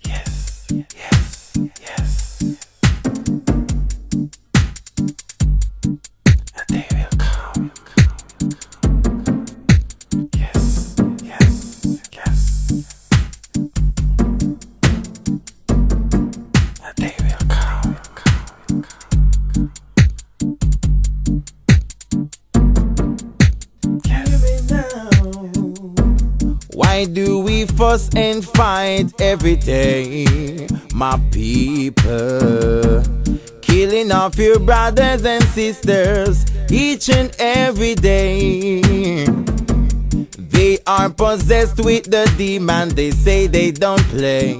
Yes, yes, yes. A day will come. Yes, yes, yes. A day will come. Why do we fuss and fight every day, my people? Killing off your brothers and sisters each and every day. They are possessed with the demon, they say they don't play.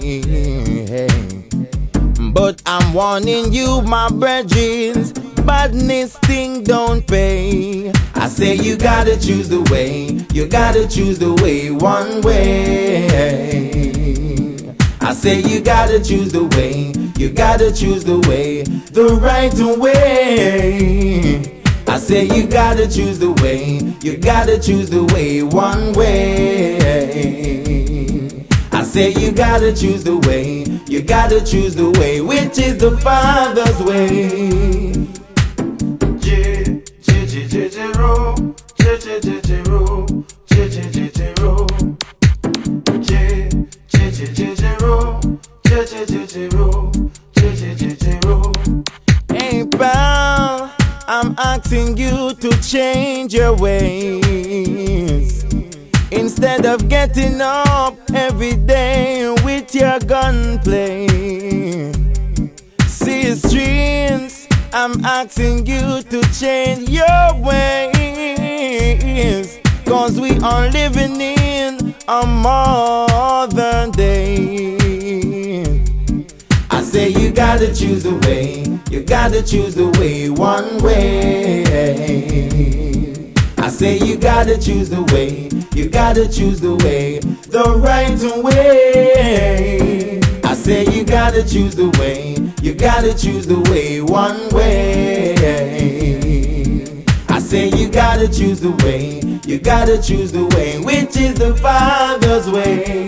But I'm warning you, my brethren, badness thing don't pay. I say you gotta choose the way, you gotta choose the way, one way. I say you gotta choose the way, you gotta choose the way, the right way. I say you gotta choose the way, you gotta choose the way, one way. I say you gotta choose the way, you gotta choose the way, which is the Father's way. Hey pal, I'm asking you to change your ways. Instead of getting up every day with your gunplay. Sisters, I'm asking you to change your ways, 'cause we are living in a modern day. I say you gotta choose the way, you gotta choose the way, one way. I say you gotta choose the way, you gotta choose the way, the right way. I say you gotta choose the way, you gotta choose the way, one way. I say you gotta choose the way, you gotta choose the way, which is the Father's way.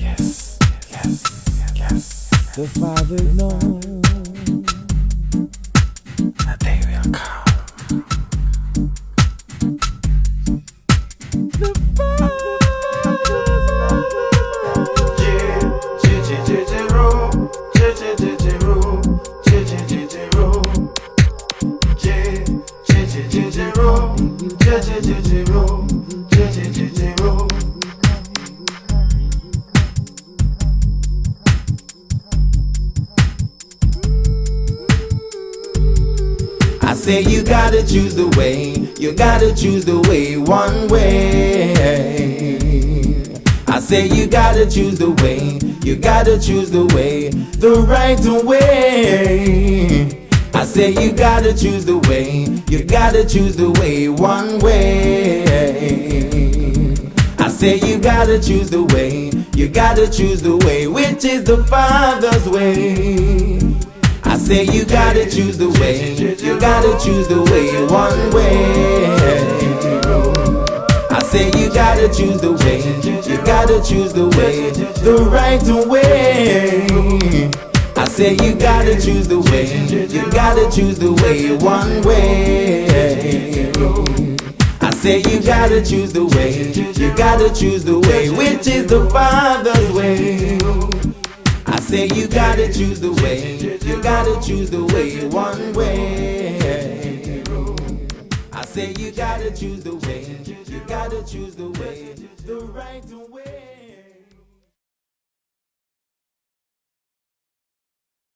Yes, yes, yes. The Father knows that they will come. The Father I say you gotta choose the way, you gotta choose the way, one way. I say you gotta choose the way, you gotta choose the way, the right way. I say you gotta choose the way, you gotta choose the way, one way. I say you gotta choose the way, you gotta choose the way, which is the Father's way. I say you gotta choose the way, you gotta choose the way, one way. I say you gotta choose the way, you gotta choose the way, the right way. I say you gotta choose the way, you gotta choose the way, one way. I say you gotta choose the way, you gotta choose the way, which is the Father's way. I say you gotta choose the way, you gotta choose the way, one way. I say you gotta choose the way, you gotta choose the way, the right way.